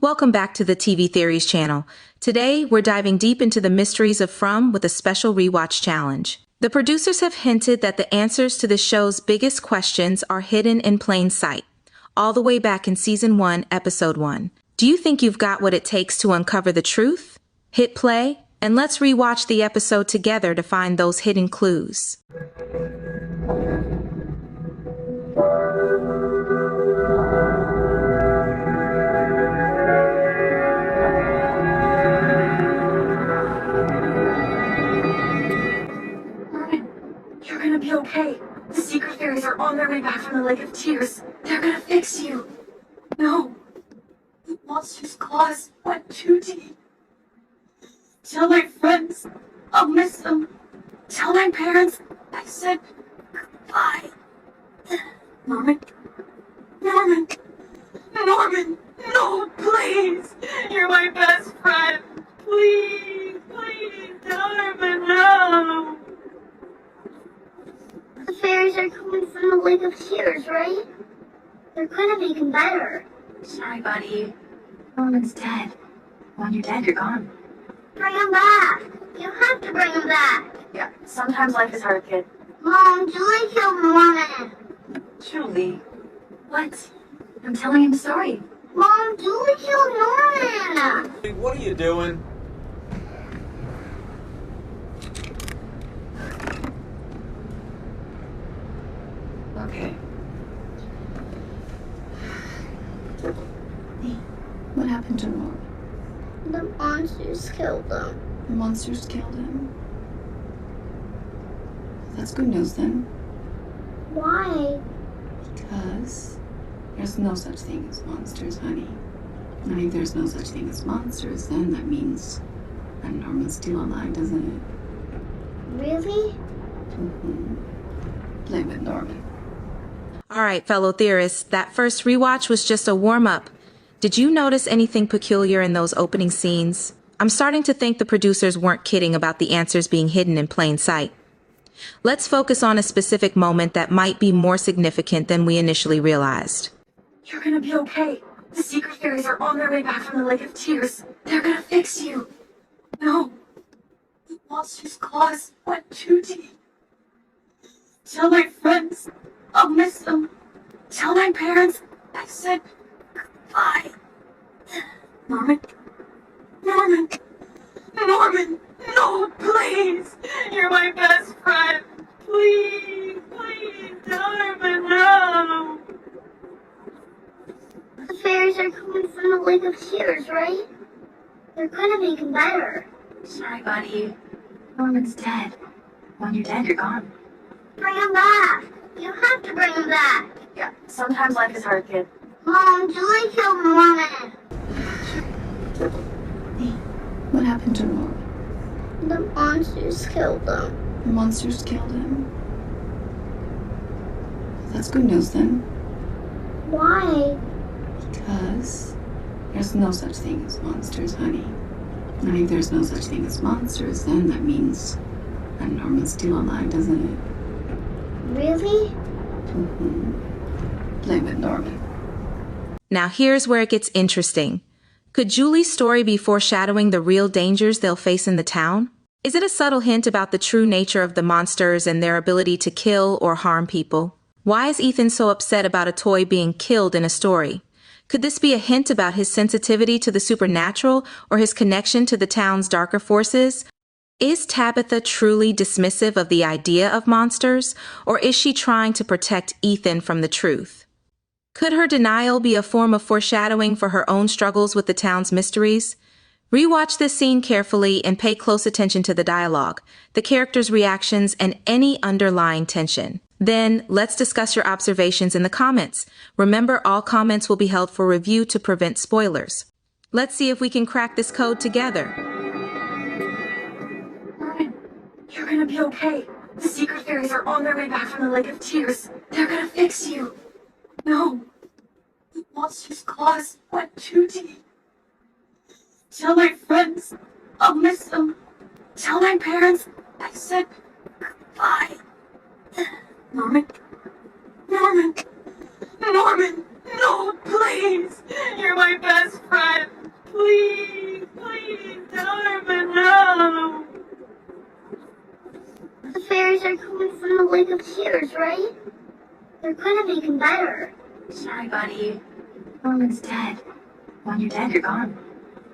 Welcome back to the TV Theories channel. Today, we're diving deep into the mysteries of From with a special rewatch challenge. The producers have hinted that the answers to the show's biggest questions are hidden in plain sight, all the way back in Season 1, Episode 1. Do you think you've got what it takes to uncover the truth? Hit play, and let's rewatch the episode together to find those hidden clues. You're gonna be okay. The secret fairies are on their way back from the Lake of Tears. They're gonna fix you. No. The monster's claws went too deep. Tell my friends I'll miss them. Tell my parents I said goodbye. Norman? Norman! Norman! No, please! You're my best friend! Please, please, Norman, no! The fairies are coming from the Lake of Tears, right? They're gonna make him better. Sorry, buddy. Norman's dead. When you're dead, you're gone. Bring him back. You have to bring him back. Yeah, sometimes life is hard, kid. Mom, Julie killed Norman. Julie? What? I'm telling him a story. Mom, Julie killed Norman. What are you doing? Okay. Hey, what happened to Norman? The monsters killed him. The monsters killed him. That's good news then. Why? Because there's no such thing as monsters, honey. And if there's no such thing as monsters, then that means that Norman's still alive, doesn't it? Really? Play with Norman. All right, fellow theorists, that first rewatch was just a warm-up. Did you notice anything peculiar in those opening scenes? I'm starting to think the producers weren't kidding about the answers being hidden in plain sight. Let's focus on a specific moment that might be more significant than we initially realized. You're gonna be okay. The secret fairies are on their way back from the Lake of Tears. They're gonna fix you. No. The monster's claws went too deep. Tell my friends I'll miss them. Tell my parents I said goodbye. Norman? Norman! Norman! No, please! You're my best friend! Please, please, Norman, no! The fairies are coming from the Lake of Tears, right? They're gonna make him better. Sorry, buddy. Norman's dead. When you're dead, you're gone. Bring him back. You have to bring him back. Yeah, sometimes life is hard, kid. Mom, Julie killed Norman. Hey, what happened to Norman? The monsters killed him. The monsters killed him. That's good news then. Why? Because there's no such thing as monsters, honey. And if there's no such thing as monsters, then that means that Norman's still alive, doesn't it? Really? Play with Norman. Now here's where it gets interesting. Could Julie's story be foreshadowing the real dangers they'll face in the town? Is it a subtle hint about the true nature of the monsters and their ability to kill or harm people? Why is Ethan so upset about a toy being killed in a story? Could this be a hint about his sensitivity to the supernatural or his connection to the town's darker forces? Is Tabitha truly dismissive of the idea of monsters, or is she trying to protect Ethan from the truth? Could her denial be a form of foreshadowing for her own struggles with the town's mysteries? Rewatch this scene carefully and pay close attention to the dialogue, the characters' reactions, and any underlying tension. Then, let's discuss your observations in the comments. Remember, all comments will be held for review to prevent spoilers. Let's see if we can crack this code together. Norman, you're gonna be okay. The secret fairies are on their way back from the Lake of Tears. They're gonna fix you. No. The monster's claws went too deep. Tell my friends I'll miss them. Tell my parents I said goodbye. Norman? Norman! Norman! No, please! You're my best friend! make him better. Sorry, buddy. Norman's dead. When you're dead, you're gone.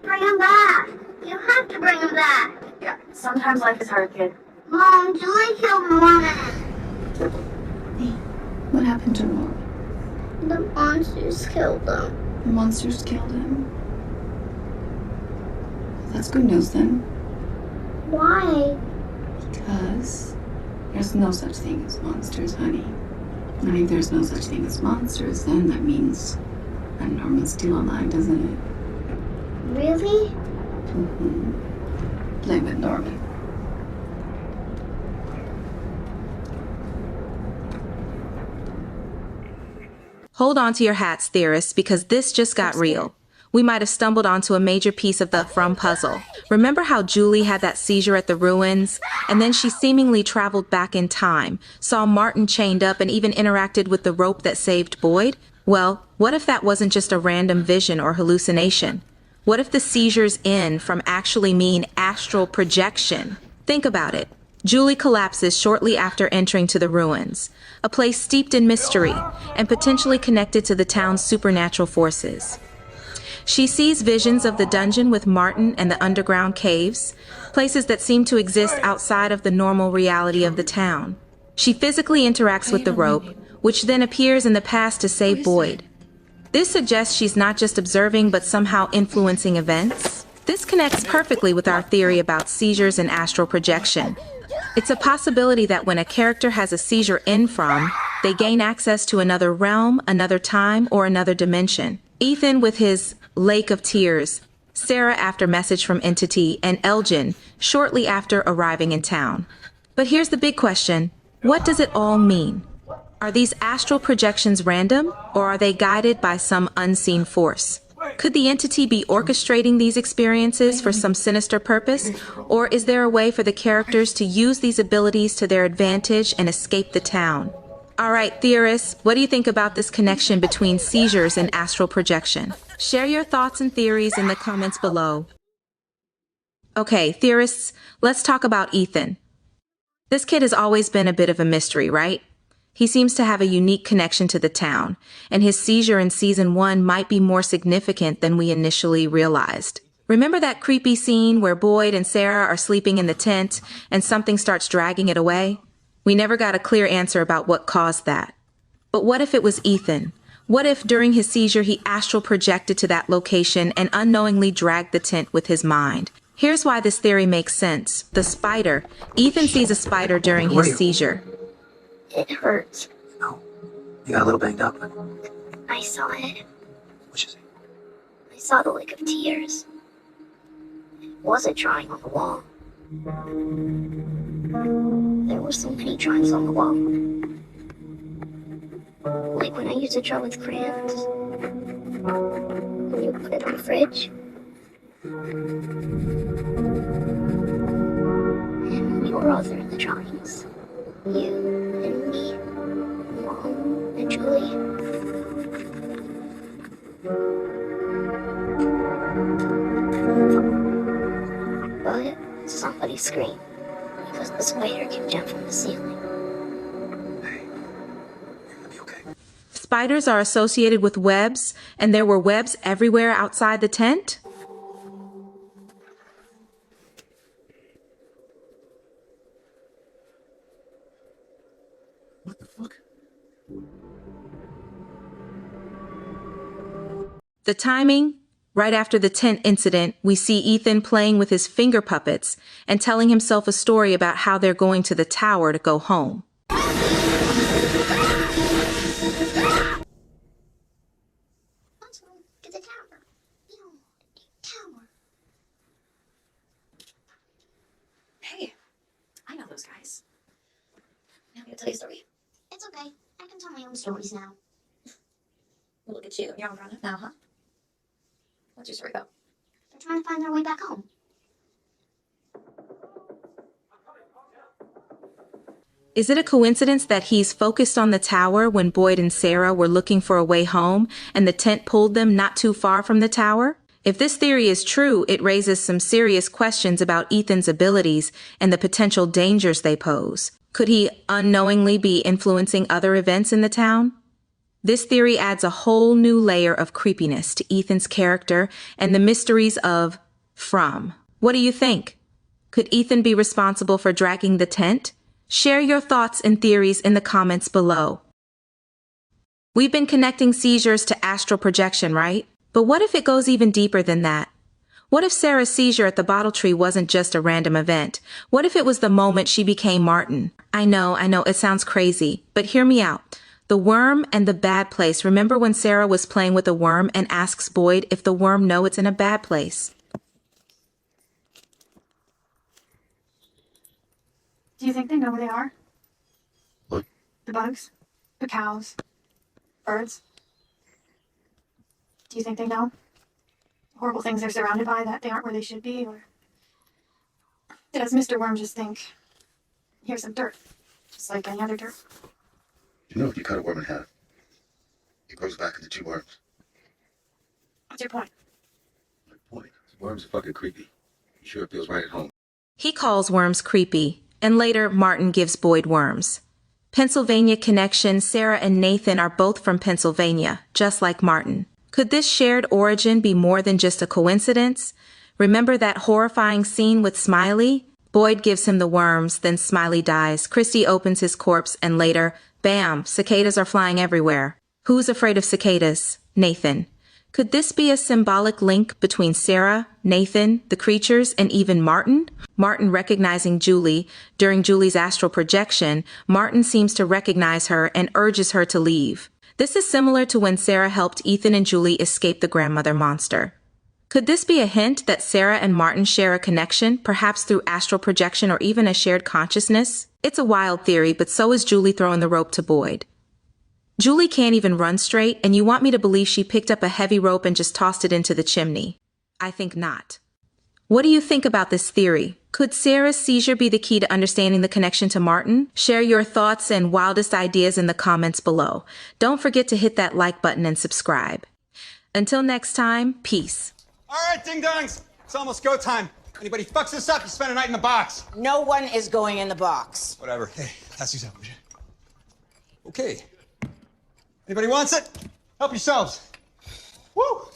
Bring him back. You have to bring him back. Yeah, sometimes life is hard, kid. Mom, Julie killed Norman. Hey, what happened to Norman? The monsters killed him. The monsters killed him. That's good news then. Why? Because there's no such thing as monsters, honey. And if there's no such thing as monsters, then that means that Norman's still alive, doesn't it? Really? Mm-hmm. Play with Norman. Hold on to your hats, theorists, because this just got real. We might have stumbled onto a major piece of the From puzzle. Remember how Julie had that seizure at the ruins? And then she seemingly traveled back in time, saw Martin chained up, and even interacted with the rope that saved Boyd? Well, what if that wasn't just a random vision or hallucination? What if the seizures in From actually mean astral projection? Think about it. Julie collapses shortly after entering to the ruins, a place steeped in mystery and potentially connected to the town's supernatural forces. She sees visions of the dungeon with Martin and the underground caves, places that seem to exist outside of the normal reality of the town. She physically interacts with the rope, which then appears in the past to save Boyd. This suggests she's not just observing but somehow influencing events. This connects perfectly with our theory about seizures and astral projection. It's a possibility that when a character has a seizure in From, they gain access to another realm, another time, or another dimension. Ethan with his Lake of Tears, Sarah after message from Entity, and Elgin shortly after arriving in town. But here's the big question. What does it all mean? Are these astral projections random, or are they guided by some unseen force? Could the entity be orchestrating these experiences for some sinister purpose, or is there a way for the characters to use these abilities to their advantage and escape the town? All right, theorists, what do you think about this connection between seizures and astral projection? Share your thoughts and theories in the comments below. Okay, theorists, let's talk about Ethan. This kid has always been a bit of a mystery, right? He seems to have a unique connection to the town, and his seizure in Season 1 might be more significant than we initially realized. Remember that creepy scene where Boyd and Sarah are sleeping in the tent and something starts dragging it away? We never got a clear answer about what caused that. But what if it was Ethan? What if during his seizure he astral projected to that location and unknowingly dragged the tent with his mind? Here's why this theory makes sense. The spider. Ethan sees a spider during his seizure. It hurts. No. You got a little banged up. I saw it. What'd you see? I saw the Lake of Tears. It wasn't drawing on the wall. There were so many drawings on the wall. Like when I used to draw with crayons. When you put it on the fridge. And we were all there in the drawings. You and me, Mom and Julie. But somebody screamed because the spider came down from the ceiling. Hey, you're gonna be okay. Spiders are associated with webs, and there were webs everywhere outside the tent? What the fuck? The timing? Right after the tent incident, we see Ethan playing with his finger puppets and telling himself a story about how they're going to the tower to go home. Let's go to the tower. Tower. Hey, I know those guys. Now I'm gonna tell you a story. It's okay. I can tell my own stories now. Well, look at you. You're all grown up now, huh? What's your story about? They're trying to find their way back home. Is it a coincidence that he's focused on the tower when Boyd and Sarah were looking for a way home and the tent pulled them not too far from the tower? If this theory is true, it raises some serious questions about Ethan's abilities and the potential dangers they pose. Could he unknowingly be influencing other events in the town? This theory adds a whole new layer of creepiness to Ethan's character and the mysteries of From. What do you think? Could Ethan be responsible for dragging the tent? Share your thoughts and theories in the comments below. We've been connecting seizures to astral projection, right? But what if it goes even deeper than that? What if Sarah's seizure at the bottle tree wasn't just a random event? What if it was the moment she became Martin? I know, it sounds crazy, but hear me out. The worm and the bad place. Remember when Sarah was playing with a worm and asks Boyd if the worm knows it's in a bad place? Do you think they know where they are? What? The bugs? The cows? Birds? Do you think they know? Horrible things they're surrounded by, that they aren't where they should be, or does Mr. Worm just think, here's some dirt, just like any other dirt? You know if you cut a worm in half, it grows back into two worms. What's your point? My point. Worms are fucking creepy. You sure it feels right at home? He calls worms creepy, and later Martin gives Boyd worms. Pennsylvania connection. Sarah and Nathan are both from Pennsylvania, just like Martin. Could this shared origin be more than just a coincidence? Remember that horrifying scene with Smiley? Boyd gives him the worms, then Smiley dies. Christy opens his corpse, and later, bam, cicadas are flying everywhere. Who's afraid of cicadas? Nathan. Could this be a symbolic link between Sarah, Nathan, the creatures, and even Martin? Martin recognizing Julie. During Julie's astral projection, Martin seems to recognize her and urges her to leave. This is similar to when Sarah helped Ethan and Julie escape the grandmother monster. Could this be a hint that Sarah and Martin share a connection, perhaps through astral projection or even a shared consciousness? It's a wild theory, but so is Julie throwing the rope to Boyd. Julie can't even run straight, and you want me to believe she picked up a heavy rope and just tossed it into the chimney? I think not. What do you think about this theory? Could Sarah's seizure be the key to understanding the connection to Martin? Share your thoughts and wildest ideas in the comments below. Don't forget to hit that like button and subscribe. Until next time, peace. All right, ding-dongs. It's almost go time. Anybody fucks this up, you spend a night in the box. No one is going in the box. Whatever. Hey, pass these out, would you? Okay. Anybody wants it? Help yourselves. Woo!